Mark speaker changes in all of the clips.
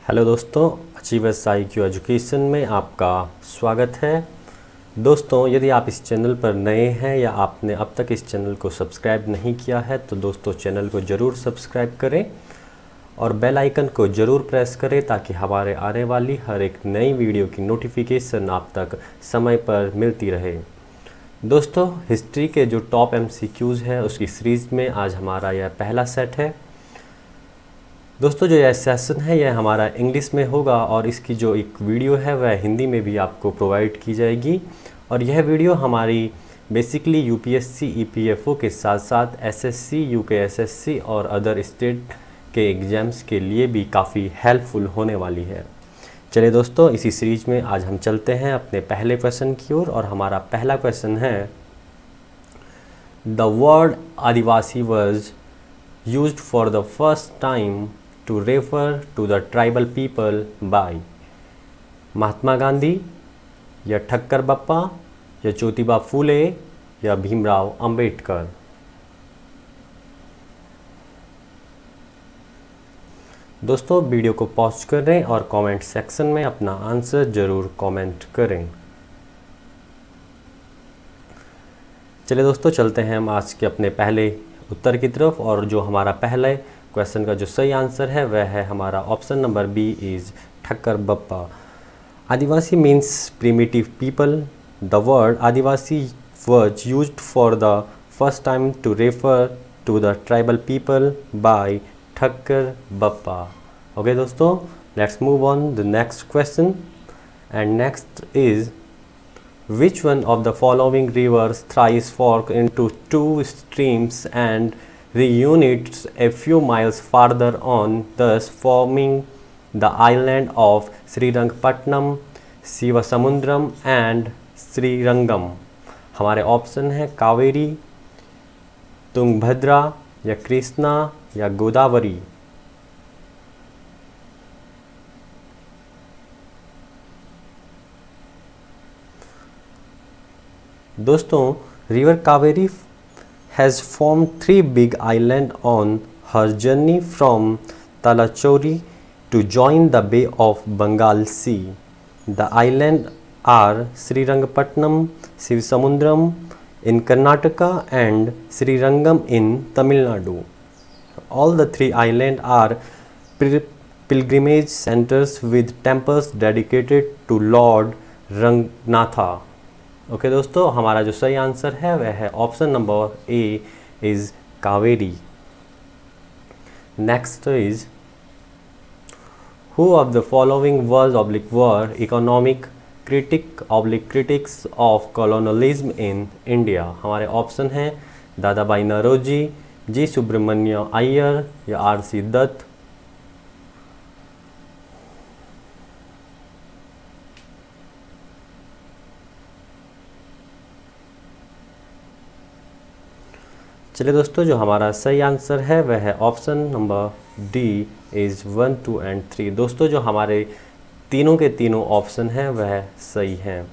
Speaker 1: Hello दोस्तों, achievers IQ education में आपका स्वागत है। दोस्तों, यदि आप इस चैनल पर नए हैं या आपने अब तक इस चैनल को सब्सक्राइब नहीं किया है तो दोस्तों चैनल को ज़रूर सब्सक्राइब करें और बेल आइकन को ज़रूर प्रेस करें ताकि हमारे आने वाली हर एक नई वीडियो की नोटिफिकेशन आप तक समय पर मिलती रहे। दोस्तों, हिस्ट्री के जो टॉप MCQs है उसकी सीरीज़ में आज हमारा यह पहला सेट है। दोस्तों, जो यह सेशन है यह हमारा इंग्लिश में होगा और इसकी जो एक वीडियो है वह हिंदी में भी आपको प्रोवाइड की जाएगी। और यह वीडियो हमारी बेसिकली UPSC EPFO के साथ साथ SSC UKSSC और अदर स्टेट के एग्ज़ाम्स के लिए भी काफ़ी हेल्पफुल होने वाली है। चलिए दोस्तों, इसी सीरीज में आज हम चलते हैं अपने पहले क्वेश्चन की ओर और हमारा पहला क्वेश्चन है the word Adivasi was used for the first time to refer to the tribal people by Mahatma Gandhi या ठक्कर बप्पा या ज्योतिबा फूले या भीमराव अंबेडकर। दोस्तों, वीडियो को पॉज करें और कमेंट सेक्शन में अपना आंसर ज़रूर कमेंट करें। चलिए दोस्तों, चलते हैं हम आज के अपने पहले उत्तर की तरफ और जो हमारा पहले क्वेश्चन का जो सही आंसर है वह है हमारा option number B is Thakkar Bappa. Adivasi means primitive people. The word adivasi was used for the first time to refer to the tribal people by Thakkar Bappa. Okay दोस्तों, let's move on the next question and next is which one of the following rivers thrice fork into two streams and reunites a few miles farther on, thus forming the island of Srirangapatnam, Sivasamudram and Srirangam? हमारे option है कावेरी, तुंगभद्रा या कृष्णा या गोदावरी। दोस्तों, river Kaveri has formed three big islands on her journey from Talachori to join the Bay of Bengal Sea. The islands are Srirangapatnam, Sivasamudram in Karnataka and Srirangam in Tamil Nadu. All the three islands are pilgrimage centers with temples dedicated to Lord Rangnatha. Okay दोस्तों, हमारा जो सही answer है वह है option number A is Kaveri. Next is who of the following was oblique were economic critic oblique critics of colonialism in India. हमारे option हैं दादा भाई नौरोजी, जी सुब्रमण्य अय्यर या RC दत्त। चलिए दोस्तों, जो हमारा सही आंसर है वह है option number D is 1, 2 and 3। दोस्तों, जो हमारे तीनों के तीनों ऑप्शन हैं वह सही हैं।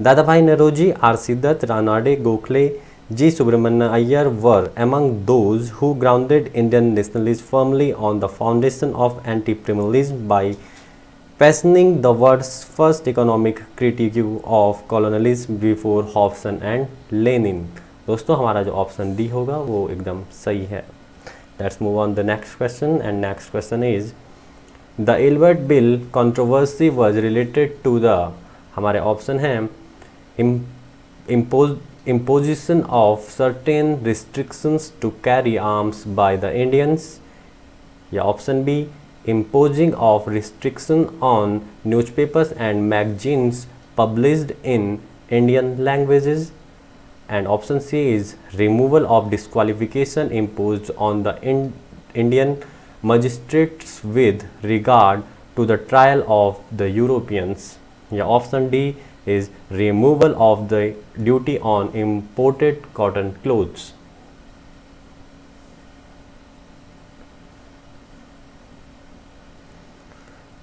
Speaker 1: दादा भाई Naoroji, RC Dutt, Ranade Gokhale, ji Subramanya Iyer were among those who grounded Indian nationalism firmly on the foundation of anti-imperialism by fashioning the world's first economic critique of colonialism before Hobson and Lenin। दोस्तों, हमारा जो ऑप्शन डी होगा वो एकदम सही है। Let's move on the next question and next question is the Ilbert bill controversy was related to the. हमारे option हैं imposition of certain restrictions to carry arms by the Indians या option B imposing of restriction on newspapers and magazines published in Indian languages and option C is removal of disqualification imposed on the Indian magistrates with regard to the trial of the Europeans या option D is removal of the duty on imported cotton clothes।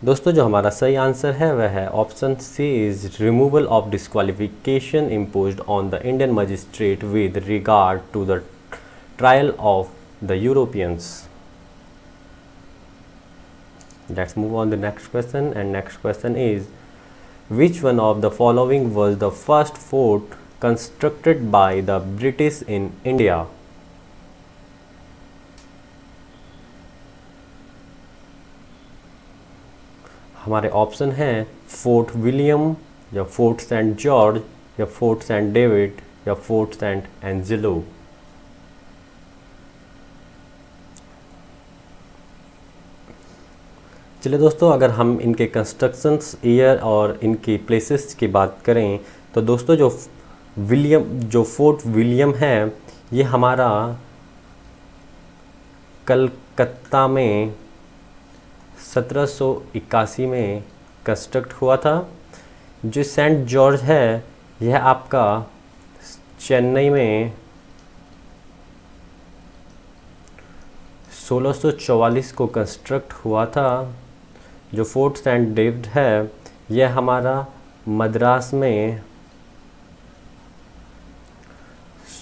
Speaker 1: दोस्तों, जो हमारा सही answer है वह है option C is removal of disqualification imposed on the Indian magistrate with regard to the trial of the Europeans. Let's move on to the next question, and next question is, which one of the following was the first fort constructed by the British in India? हमारे option हैं fort William या fort Saint George या fort Saint David या fort Saint Angelo. चलिए दोस्तों, अगर हम इनके कंस्ट्रक्शंस ईयर और इनकी प्लेसेस की बात करें तो दोस्तों जो फोर्ट विलियम है ये हमारा कलकत्ता में 1781 में कंस्ट्रक्ट हुआ था। जो सेंट जॉर्ज है यह आपका चेन्नई में 1644 को कंस्ट्रक्ट हुआ था। जो फोर्ट सेंट डेविड है यह हमारा मद्रास में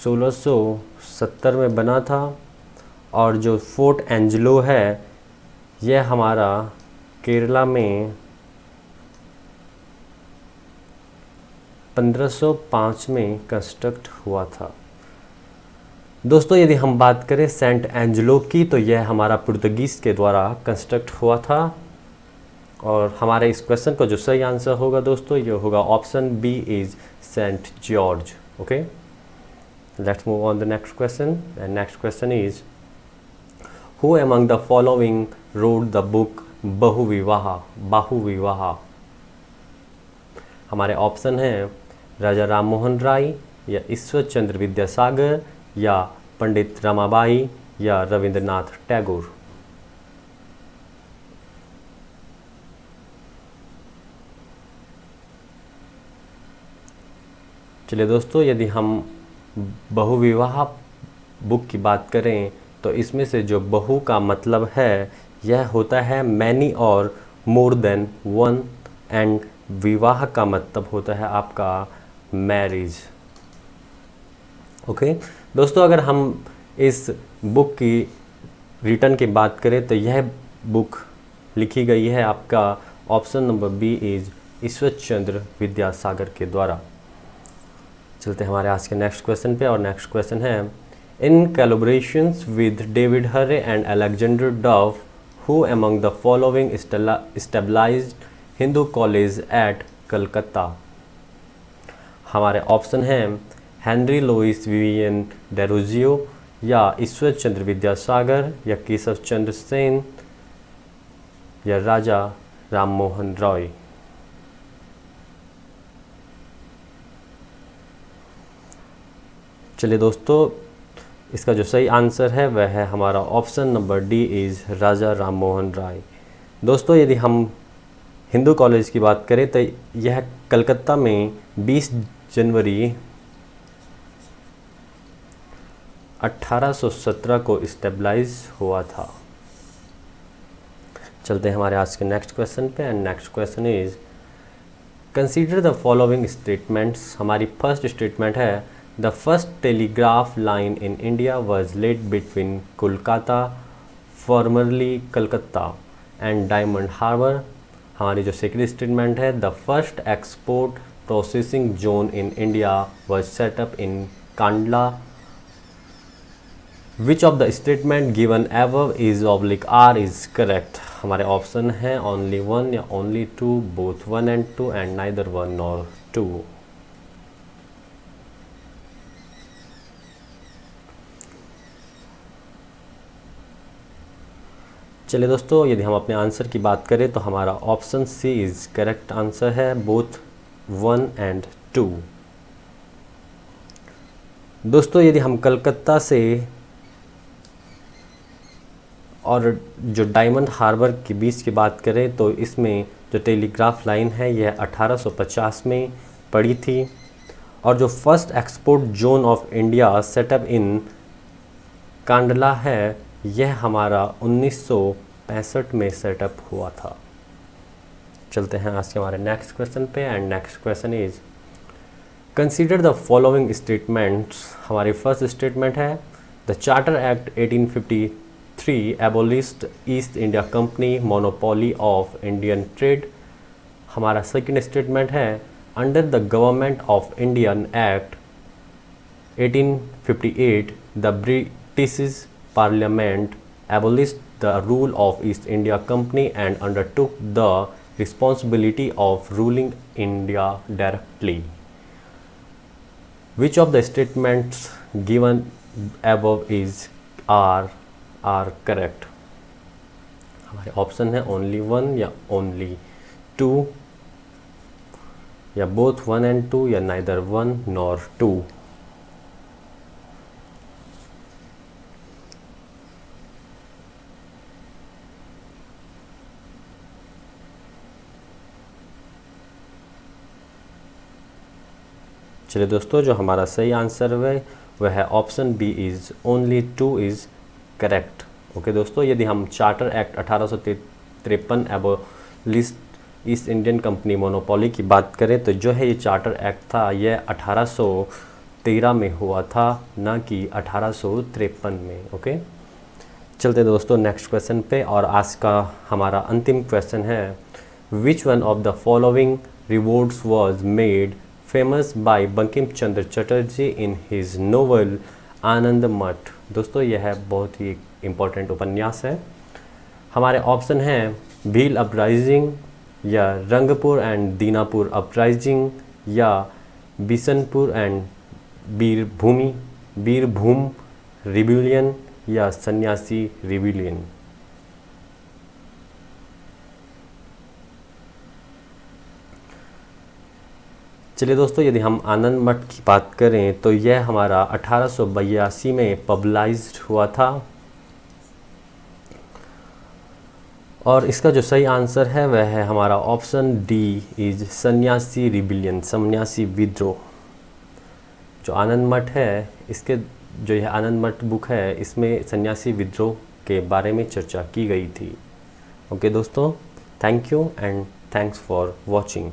Speaker 1: 1670 में बना था। और जो फोर्ट एंजेलो है यह हमारा केरला में 1505 में कंस्ट्रक्ट हुआ था। दोस्तों यदि हम बात करें सेंट एंजेलो की तो यह हमारा पुर्तगीज़ के द्वारा कंस्ट्रक्ट हुआ था। और हमारे इस क्वेश्चन का जो सही आंसर होगा दोस्तों ये होगा option B is Saint George. Okay, let's move on the next question, and next question is, who among the following wrote the book बाहुविवाह? हमारे ऑप्शन हैं राजा राम मोहन राय या ईश्वर चंद्र विद्यासागर या पंडित रमाबाई या रविंद्रनाथ टैगोर। चलिए दोस्तों, यदि हम बहुविवाह बुक की बात करें तो इसमें से जो बहु का मतलब है यह होता है मैनी और मोर देन वन, एंड विवाह का मतलब होता है आपका मैरिज। ओके दोस्तों, अगर हम इस बुक की रिटर्न की बात करें तो यह बुक लिखी गई है आपका option number B is Ishwar Chandra Vidyasagar के द्वारा। चलते हैं हमारे आज के नेक्स्ट क्वेश्चन पे, और नेक्स्ट क्वेश्चन है, in collaborations with David Hare and Alexander Duff who among the following established Hindu college at Calcutta? हमारे ऑप्शन हैं हेनरी लुइस विवियन डेरोजियो या ईश्वर चंद्र विद्यासागर या केशव चंद्र सेन या राजा राम मोहन रॉय। चलिए दोस्तों, इसका जो सही आंसर है वह है हमारा ऑप्शन नंबर डी इज़ राजा राम मोहन राय। दोस्तों यदि हम हिंदू कॉलेज की बात करें तो यह कलकत्ता में 20 जनवरी 1817 को इस्टेब्लाइज हुआ था। चलते हैं हमारे आज के नेक्स्ट क्वेश्चन पे, and next question is, consider the following statements. हमारी फर्स्ट स्टेटमेंट है, the first telegraph line in India was laid between Kolkata formerly Calcutta and Diamond Harbour. हमारी जो सेकेंड स्टेटमेंट है, the first export processing zone in India was set up in Kandla. Which of the statement given above is oblique or is correct? हमारे option है only one या only two, both 1 and 2 and neither 1 nor 2। चलिए दोस्तों, यदि हम अपने answer की बात करें तो हमारा option C is correct answer है, बोथ 1 and 2। दोस्तों यदि हम कलकत्ता से और जो डायमंड हार्बर के बीच की बात करें तो इसमें जो टेलीग्राफ लाइन है यह 1850 में पड़ी थी, और जो first export zone of India set up in Kandla है यह हमारा 1965 में सेटअप हुआ था। चलते हैं आज के हमारे नेक्स्ट क्वेश्चन पे, and next question is, consider the following statements. हमारी फर्स्ट स्टेटमेंट है, the charter act 3 abolished east India company monopoly of Indian trade. हमारा सेकंड स्टेटमेंट है under the government of Indian act 1858 the British parliament abolished the rule of East India Company and undertook the responsibility of ruling India directly. Which of the statements given above are correct? हमारे option है only 1 या only 2 या both 1 and 2 या neither 1 nor 2। चलिए दोस्तों, जो हमारा सही आंसर है वह है option B is only 2 is correct. Okay दोस्तों, यदि हम charter act 1853 abolished East Indian company monopoly की बात करें तो जो है ये चार्टर एक्ट था यह 1813 में हुआ था, ना कि 1853 में। ओके, चलते दोस्तों नेक्स्ट क्वेश्चन पे, और आज का हमारा अंतिम क्वेश्चन है which one of the following rewards was made famous by Bankim Chandra Chatterjee in his novel Anand Math. दोस्तों यह बहुत ही इम्पोर्टेंट उपन्यास है। हमारे ऑप्शन हैं भील अपराइजिंग या रंगपुर एंड दीनापुर अपराइजिंग या बिशनपुर एंड बीरभूम रिबिलियन या सन्यासी रिबिलियन। चलिए दोस्तों, यदि हम आनंद मठ की बात करें तो यह हमारा 1882 में पब्लिश्ड हुआ था, और इसका जो सही आंसर है वह है हमारा ऑप्शन डी इज सन्यासी रिबिलियन, सन्यासी विद्रोह। जो आनंद मठ है, इसके जो यह आनंद मठ बुक है इसमें सन्यासी विद्रोह के बारे में चर्चा की गई थी। ओके दोस्तों, thank you and thanks for watching.